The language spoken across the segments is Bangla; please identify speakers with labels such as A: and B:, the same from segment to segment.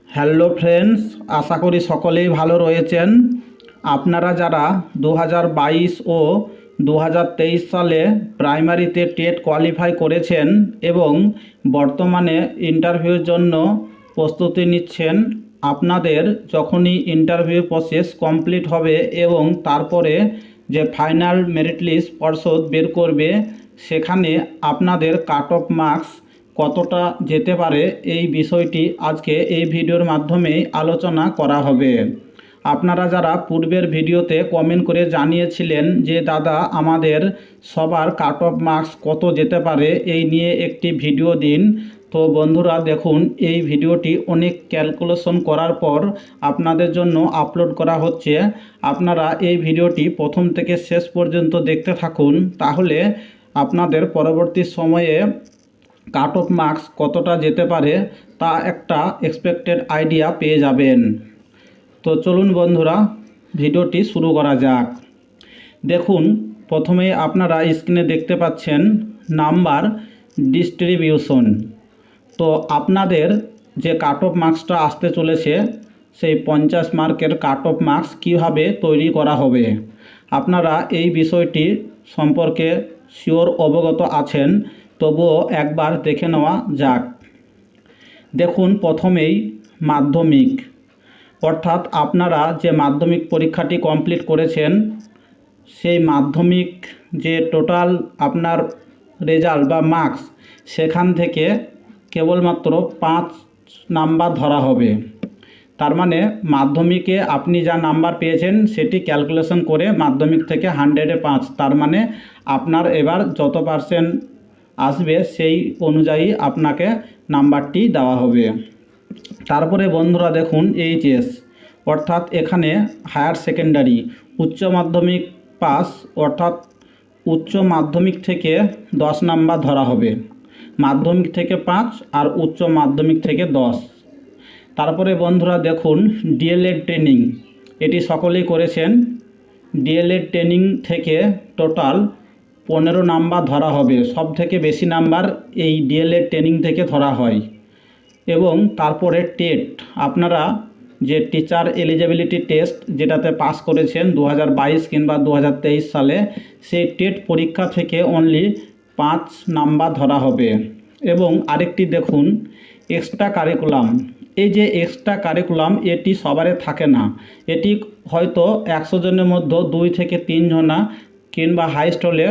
A: হ্যালো ফ্রেন্ডস, আশা করি সকলেই ভালো রয়েছেন। আপনারা যারা 2022 ও 2023 সালে প্রাইমারিতে টেট কোয়ালিফাই করেছেন এবং বর্তমানে ইন্টারভিউর জন্য প্রস্তুতি নিচ্ছেন, আপনাদের যখনই ইন্টারভিউ প্রসেস কমপ্লিট হবে এবং তারপরে যে ফাইনাল মেরিট লিস্ট পর্ষদ বের করবে, সেখানে আপনাদের কাট অফ মার্কস কতটা যেতে পারে এই বিষয়টি আজকে এই ভিডিওর মাধ্যমে আলোচনা করা হবে। আপনারা যারা পূর্বের ভিডিওতে কমেন্ট করে জানিয়েছিলেন যে দাদা আমাদের সবার কাট অফ মার্কস কত যেতে পারে এই নিয়ে একটি ভিডিও দিন, তো বন্ধুরা দেখুন এই ভিডিওটি অনেক ক্যালকুলেশন করার পর আপনাদের জন্য আপলোড করা হচ্ছে। আপনারা এই ভিডিওটি প্রথম থেকে শেষ পর্যন্ত দেখতে থাকুন, তাহলে আপনাদের পরবর্তী সময়ে কাট অফ মার্কস কতটা যেতে পারে তা একটা এক্সপেক্টেড আইডিয়া পেয়ে যাবেন। তো চলুন বন্ধুরা ভিডিওটি শুরু করা যাক। দেখুন, প্রথমে আপনারা স্ক্রিনে দেখতে পাচ্ছেন নাম্বার ডিস্ট্রিবিউশন। তো আপনাদের যে কাট অফ মার্কসটা আসতে চলেছে সেই 50 মার্কের কাট অফ মার্কস কীভাবে তৈরি করা হবে, আপনারা এই বিষয়টি সম্পর্কে শিওর অবগত আছেন, তবুও একবার দেখে নেওয়া যাক। দেখুন, প্রথমেই মাধ্যমিক, অর্থাৎ আপনারা যে মাধ্যমিক পরীক্ষাটি কমপ্লিট করেছেন সেই মাধ্যমিক যে টোটাল আপনার রেজাল্ট বা মার্কস, সেখান থেকে কেবলমাত্র 5 নাম্বার ধরা হবে। তার মানে মাধ্যমিকে আপনি যা নাম্বার পেয়েছেন সেটি ক্যালকুলেশন করে মাধ্যমিক থেকে 100-এ 5, তার মানে আপনার এবার যত পার্সেন্ট আসবে সেই অনুযায়ী আপনাকে নাম্বারটি দেওয়া হবে। তারপরে বন্ধুরা দেখুন এইচএস, অর্থাৎ এখানে হায়ার সেকেন্ডারি উচ্চ মাধ্যমিক পাস, অর্থাৎ উচ্চ মাধ্যমিক থেকে 10 নাম্বার ধরা হবে, মাধ্যমিক থেকে 5 আর উচ্চ মাধ্যমিক থেকে 10। তারপরে বন্ধুরা দেখুন ডিএলএড ট্রেনিং, এটি সকলেই করেছেন। ডিএলএড ট্রেনিং থেকে টোটাল 15 নাম্বার ধরা হবে, সব থেকে বেশি নাম্বার এই ডিএলএড ট্রেনিং থেকে ধরা হয়। এবং তারপরে টেট, আপনারা যে টিচার এলিজিবিলিটি টেস্ট যেটাতে পাস করেছেন 2022 কিংবা 2023 সালে, সেই টেট পরীক্ষা থেকে অনলি 5 নাম্বার ধরা হবে। এবং আরেকটি দেখুন এক্সট্রা কারিকুলাম, এই যে এক্সট্রা কারিকুলাম এটি সবারে থাকে না, এটি হয়তো 100 জনের মধ্যে 2 থেকে 3 জনা কিংবা হাইস্ট হলে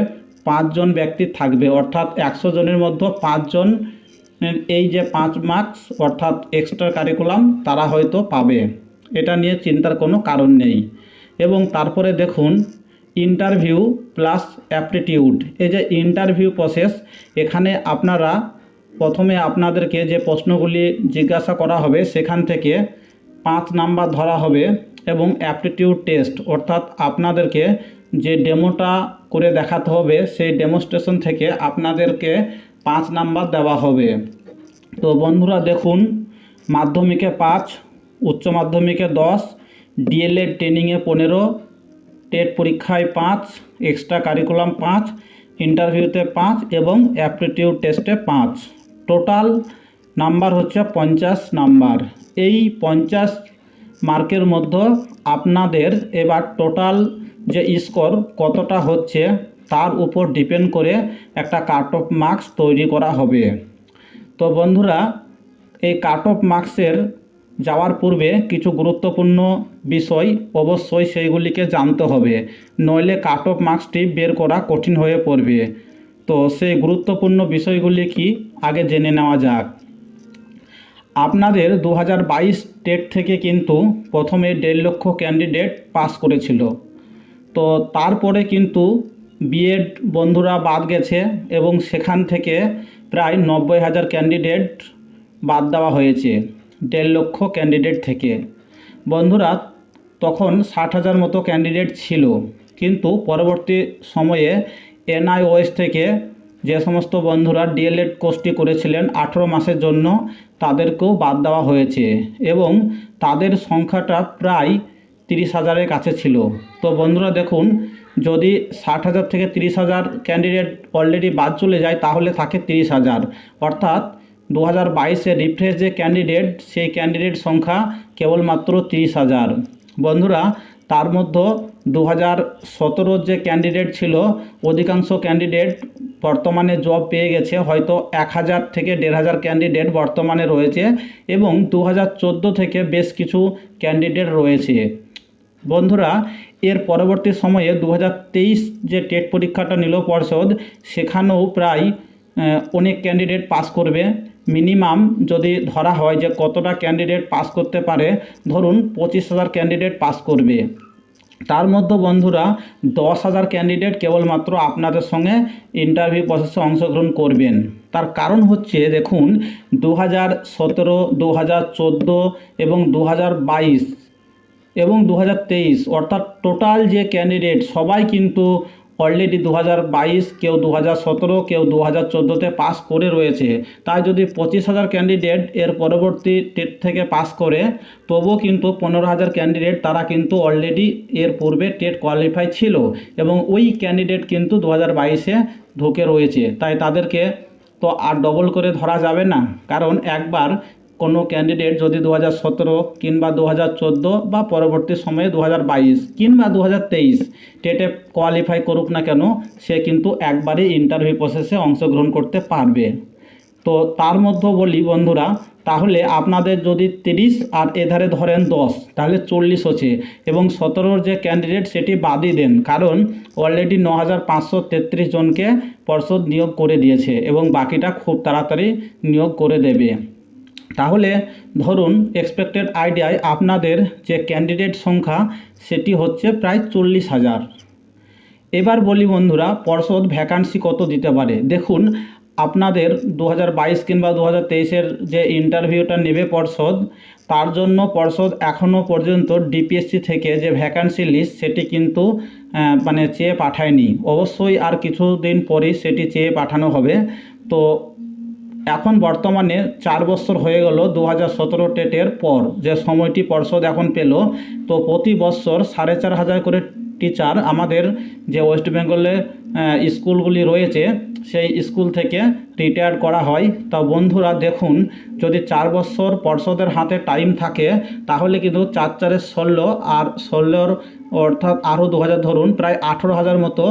A: 5 জন ব্যক্তি থাকবে, অর্থাৎ 100 জনের মধ্যে 5 জন এই যে 5 মার্কস অর্থাৎ এক্সট্রা কারিকুলাম তারা হয়তো পাবে, এটা নিয়ে চিন্তার কোনো কারণ নেই। এবং তারপরে দেখুন ইন্টারভিউ প্লাস অ্যাপটিটিউড, এই যে ইন্টারভিউ প্রসেস, এখানে আপনারা প্রথমে আপনাদেরকে যে প্রশ্নগুলি জিজ্ঞাসা করা হবে সেখান থেকে 5 নাম্বার ধরা হবে। এবং অ্যাপটিটিউড টেস্ট, অর্থাৎ আপনাদেরকে যে ডেমোটা করে দেখাতে হবে সেই ডেমোস্ট্রেশন থেকে আপনাদেরকে 5 নাম্বার দেওয়া হবে। তো বন্ধুরা দেখুন মাধ্যমিকে 5, উচ্চ মাধ্যমিকে 10, ডিএলএড ট্রেনিংয়ে 15, টেট পরীক্ষায় 5, এক্সট্রা কারিকুলাম 5, ইন্টারভিউতে 5 এবং অ্যাপটিটিউড টেস্টে 5, টোটাল নাম্বার হচ্ছে 50 নাম্বার। এই 50 মার্কের মধ্যে আপনাদের এবার টোটাল যে স্কোর কতটা হচ্ছে তার উপর ডিপেন্ড করে একটা কাট অফ মার্কস তৈরি করা হবে। তো বন্ধুরা এই কাট অফ মার্কসের যাওয়ার পূর্বে কিছু গুরুত্বপূর্ণ বিষয় অবশ্যই সেইগুলিকে জানতে হবে, নইলে কাট অফ মার্কসটি বের করা কঠিন হয়ে পড়বে। তো সেই গুরুত্বপূর্ণ বিষয়গুলি কি আগে জেনে নেওয়া যাক। আপনাদের 2022 টেট থেকে কিন্তু প্রথমে 1.5 লক্ষ ক্যান্ডিডেট পাস করেছিল, তো তারপরে কিন্তু বিএড বন্ধুরা বাদ গেছে এবং সেখান থেকে প্রায় 90,000 ক্যান্ডিডেট বাদ দেওয়া হয়েছে 1.5 লক্ষ ক্যান্ডিডেট থেকে। বন্ধুরা তখন 60,000 মতো ক্যান্ডিডেট ছিল, কিন্তু পরবর্তী সময়ে এনআইওএস থেকে যে সমস্ত বন্ধুরা ডিএলএড কোর্সটি করেছিলেন 18 মাসের জন্য তাদেরকেও বাদ দেওয়া হয়েছে এবং তাদের সংখ্যাটা প্রায় 30,000-এর কাছে ছিল। তো বন্ধুরা দেখুন যদি 60,000 থেকে 30,000 ক্যান্ডিডেট অলরেডি বাদ চলে যায় তাহলে থাকে 30,000, অর্থাৎ 2022-এ রিফ্রেশ যে ক্যান্ডিডেট, সেই ক্যান্ডিডেট সংখ্যা কেবলমাত্র 30,000। বন্ধুরা, তার মধ্যে 2017 যে ক্যান্ডিডেট ছিল, অধিকাংশ ক্যান্ডিডেট বর্তমানে জব পেয়ে গেছে, হয়তো 1000 থেকে 1500 ক্যান্ডিডেট বর্তমানে রয়েছে এবং 2014 থেকে বেশ কিছু ক্যান্ডিডেট রয়েছে। বন্ধুরা, এর পরবর্তী সময়ে 2023 যে টেট পরীক্ষাটা নিল পর্ষদ, সেখানেও প্রায় অনেক ক্যান্ডিডেট পাস করবে। মিনিমাম যদি ধরা হয় যে কতটা ক্যান্ডিডেট পাস করতে পারে, ধরুন 25,000 ক্যান্ডিডেট পাস করবে। তার মধ্যে বন্ধুরা 10,000 ক্যান্ডিডেট কেবলমাত্র আপনাদের সঙ্গে ইন্টারভিউ প্রসেসে অংশগ্রহণ করবেন। তার কারণ হচ্ছে, দেখুন, 2017, 2014 এবং 2022 এবং 2023 অর্থাৎ টোটাল যে ক্যান্ডিডেট সবাই কিন্তু অলরেডি 2022, কেউ 2017, কেউ 2014-তে পাস করে রয়েছে। তাই যদি 25,000 ক্যান্ডিডেট এর পরবর্তী টেট থেকে পাস করে, তবুও কিন্তু 15,000 ক্যান্ডিডেট তারা কিন্তু অলরেডি এর পূর্বে টেট কোয়ালিফাই ছিল এবং ওই ক্যান্ডিডেট কিন্তু 2022-এ ঢুকে রয়েছে। তাই তাদেরকে তো আর ডবল করে ধরা যাবে না, কারণ একবার কোনো ক্যান্ডিডেট যদি 2017 কিংবা 2014 বা পরবর্তী সময়ে 2022 কিংবা 2023 টেটে কোয়ালিফাই করুক না কেন, সে কিন্তু একবারই ইন্টারভিউ প্রসেসে অংশগ্রহণ করতে পারবে। তো তার মধ্যে বলি বন্ধুরা, তাহলে আপনাদের যদি 30 আর এধারে ধরেন 10, তাহলে 40 হচ্ছে এবং 17 যে ক্যান্ডিডেট সেটি বাদই দেন, কারণ অলরেডি 9,533 জনকে পর্ষদ নিয়োগ করে দিয়েছে এবং বাকিটা খুব তাড়াতাড়ি নিয়োগ করে দেবে। তাহলে ধরুন এক্সপেক্টেড আইডিয়ায় আপনাদের যে ক্যান্ডিডেট সংখ্যা সেটি হচ্ছে প্রায় 40,000। এবার বলি বন্ধুরা, পর্ষদ ভ্যাকান্সি কত দিতে পারে। দেখুন, আপনাদের 2022 কিংবা 2023-এর যে ইন্টারভিউটা নেবে পর্ষদ, তার জন্য পর্ষদ এখনও পর্যন্ত ডিপিএসসি থেকে যে ভ্যাকান্সি লিস্ট সেটি কিন্তু চেয়ে পাঠায়নি। অবশ্যই আর কিছুদিন পরেই সেটি চেয়ে পাঠানো হবে। তো এখন বর্তমানে 4 বছর হয়ে গেল 2017 টেটের পর যে সময়টি পর্ষদ এখন পেল। তো প্রতি বছর 4,500 করে টিচার আমাদের যে ওয়েস্ট বেঙ্গলে স্কুলগুলি রয়েছে সেই স্কুল থেকে রিটায়ার করা হয়। তা বন্ধুরা দেখুন, যদি 4 বছর পর্ষদের হাতে টাইম থাকে, তাহলে কিন্তু 4 4 16 আর 16 অর্থাৎ আরও 2000 ধরুন, প্রায় 18,000 মতো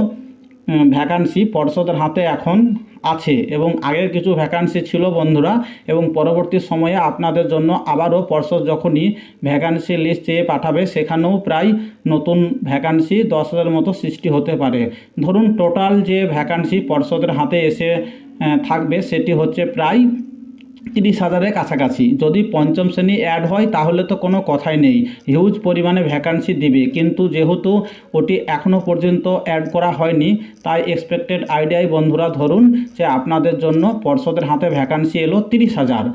A: ভ্যাকান্সি পর্ষদের হাতে এখন আছে এবং আগের কিছু ভ্যাকান্সি ছিল বন্ধুরা। এবং পরবর্তী সময়ে আপনাদের জন্য আবারও পর্ষদ যখনই ভ্যাকান্সি লিস্ট চেয়ে পাঠাবে, সেখানেও প্রায় নতুন ভ্যাকান্সি 10,000 মতো সৃষ্টি হতে পারে। ধরুন টোটাল যে ভ্যাকান্সি পর্ষদের হাতে এসে থাকবে সেটি হচ্ছে প্রায় 30,000-এর কাছাকাছি। যদি পঞ্চম শ্রেণী অ্যাড হয় তাহলে তো কোনো কথাই নেই, হিউজ পরিমাণে ভ্যাকান্সি দিবে। কিন্তু যেহেতু ওটি এখনও পর্যন্ত অ্যাড করা হয়নি, তাই এক্সপেক্টেড আইডিয়ায় বন্ধুরা ধরুন যে আপনাদের জন্য পর্ষদের হাতে ভ্যাকান্সি এলো 30,000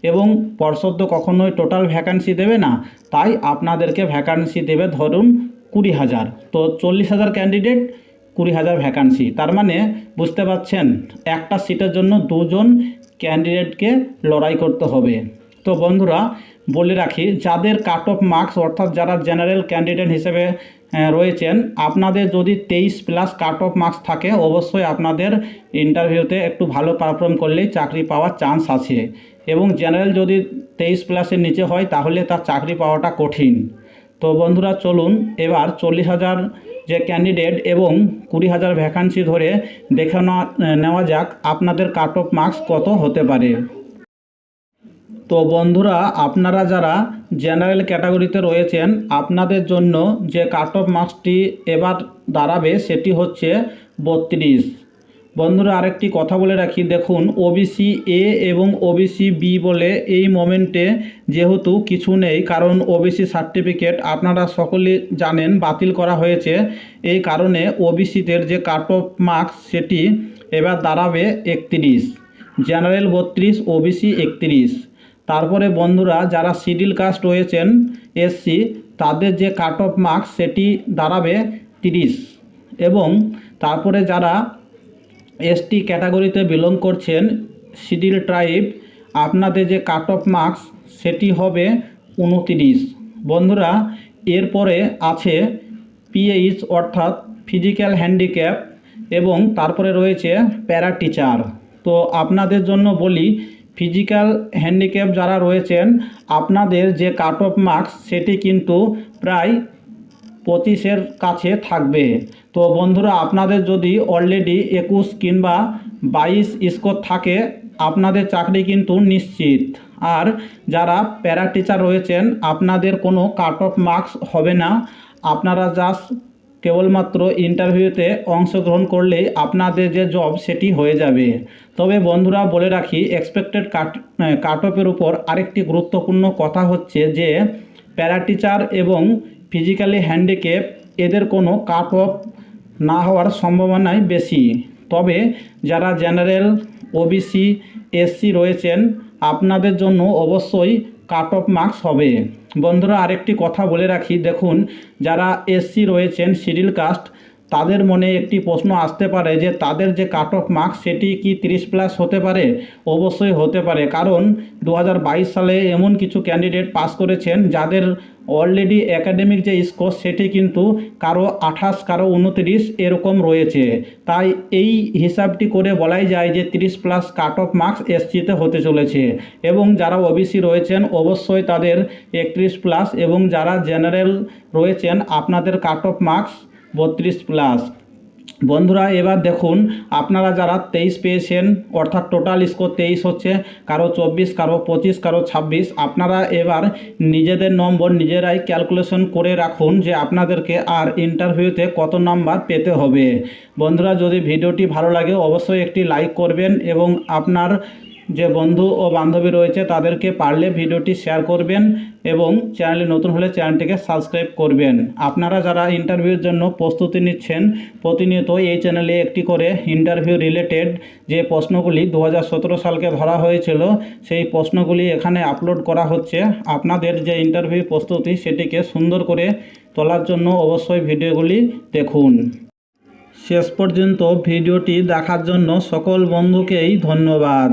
A: এবং পর্ষদ তো কখনোই টোটাল ভ্যাকান্সি দেবে না, তাই আপনাদেরকে ভ্যাকান্সি দেবে ধরুন 20,000। তো 40,000 ক্যান্ডিডেট, 20,000 ভ্যাকান্সি, তার মানে বুঝতে পারছেন একটা সিটের জন্য 2 জন ক্যান্ডিডেটকে লড়াই করতে হবে। তো বন্ধুরা বলে রাখি, যাদের কাট অফ মার্কস অর্থাৎ যারা জেনারেল ক্যান্ডিডেট হিসেবে রয়েছেন, আপনাদের যদি 23+ কাট অফ মার্কস থাকে, অবশ্যই আপনাদের ইন্টারভিউতে একটু ভালো পারফর্ম করলেই চাকরি পাওয়ার চান্স আছে। এবং জেনারেল যদি 23+-এর নিচে হয় তাহলে তার চাকরি পাওয়াটা কঠিন। তো বন্ধুরা চলুন এবার 40,000 যে ক্যান্ডিডেট এবং 20,000 ভ্যাকান্সি ধরে দেখে নেওয়া যাক আপনাদের কাট অফ মার্কস কত হতে পারে। তো বন্ধুরা, আপনারা যারা জেনারেল ক্যাটাগরিতে রয়েছেন, আপনাদের জন্য যে কাট অফ মার্কসটি এবার দাঁড়াবে সেটি হচ্ছে 32। বন্ধুরা আরেকটি কথা বলে রাখি, দেখুন ওবিসি এ এবং ওবিসি বি বলে এই মোমেন্টে যেহেতু কিছু নেই, কারণ ওবিসি সার্টিফিকেট আপনারা সকলেই জানেন বাতিল করা হয়েছে। এই কারণে ওবিসিদের যে কাট অফ মার্কস সেটি এবার দাঁড়াবে 31, জেনারেল 32, ওবিসি 31। তারপরে বন্ধুরা যারা শিডিউল কাস্ট রয়েছেন এসসি, তাদের যে কাট অফ মার্কস সেটি দাঁড়াবে 30 এবং তারপরে যারা এসটি ক্যাটাগরিতে বিলং করছেন, শিডিউল ট্রাইব, আপনাদের যে কাট অফ মার্কস সেটি হবে 29। বন্ধুরা এরপরে আছে পিএইচ অর্থাৎ ফিজিক্যাল হ্যান্ডিক্যাপ এবং তারপরে রয়েছে প্যারা টিচার। তো আপনাদের জন্য বলি, ফিজিক্যাল হ্যান্ডিক্যাপ যারা রয়েছেন আপনাদের যে কাট অফ মার্কস সেটি কিন্তু প্রায় 25-এর কাছে থাকবে। তো বন্ধুরা, আপনাদের যদি অলরেডি 21 কিংবা 22 স্কোর থাকে আপনাদের চাকরি কিন্তু নিশ্চিত। আর যারা প্যারা টিচার রয়েছেন আপনাদের কোনো কাট অফ মার্কস হবে না, আপনারা জাস্ট কেবলমাত্র ইন্টারভিউতে অংশগ্রহণ করলেই আপনাদের যে জব সেটি হয়ে যাবে। তবে বন্ধুরা বলে রাখি, এক্সপেক্টেড কাট অফের উপর আরেকটি গুরুত্বপূর্ণ কথা হচ্ছে যে প্যারা টিচার এবং ফিজিক্যালি হ্যান্ডিক্যাপ এদের কোনো কাট অফ না হওয়ার সম্ভাবনাই বেশি। তবে যারা জেনারেল, ওবিসি, এসসি রয়েছেন আপনাদের জন্য অবশ্যই কাট অফ মার্কস হবে। বন্ধুরা আরেকটি কথা বলে রাখি, দেখুন যারা এসসি রয়েছেন শিডিউল কাস্ট তাদের মনে একটি প্রশ্ন আসতে পারে যে তাদের যে কাট অফ মার্কস সেটি কি 30+ হতে পারে? অবশ্যই হতে পারে, কারণ 2022 সালে এমন কিছু ক্যান্ডিডেট পাস করেছেন যাদের অলরেডি একাডেমিক যে স্কোর সেটি কিন্তু কারো 28, কারো 29 এরকম রয়েছে। তাই এই হিসাবটি করে বলাই যায় যে 30+ কাট অফ মার্কস এসসিতে হতে চলেছে। এবং যারা ওবিসি রয়েছেন অবশ্যই তাদের 31+, এবং যারা জেনারেল রয়েছেন আপনাদের কাট অফ মার্কস 32+। বন্ধুরা এবার দেখুন, আপনারা যারা 23 পেয়েছেন অর্থাৎ টোটাল স্কোর 23 হচ্ছে, কারো 24, কারো 25, কারো 26, আপনারা এবার নিজেদের নম্বর নিজেরাই ক্যালকুলেশন করে রাখুন যে আপনাদেরকে আর ইন্টারভিউতে কত নাম্বার পেতে হবে। বন্ধুরা যদি ভিডিওটি ভালো লাগে অবশ্যই একটি লাইক করবেন এবং আপনার যে বন্ধু ও বান্ধবী রয়েছে তাদেরকে পারলে ভিডিওটি শেয়ার করবেন এবং চ্যানেলে নতুন হলে চ্যানেলটিকে সাবস্ক্রাইব করবেন। আপনারা যারা ইন্টারভিউর জন্য প্রস্তুতি নিচ্ছেন প্রতিনিয়ত এই চ্যানেলে একটি করে ইন্টারভিউ রিলেটেড যে প্রশ্নগুলি 2017 সালকে ধরা হয়েছিল সেই প্রশ্নগুলি এখানে আপলোড করা হচ্ছে। আপনাদের যে ইন্টারভিউ প্রস্তুতি সেটিকে সুন্দর করে তোলার জন্য অবশ্যই ভিডিওগুলি দেখুন। শেষ পর্যন্ত ভিডিওটি দেখার জন্য সকল বন্ধুকেই ধন্যবাদ।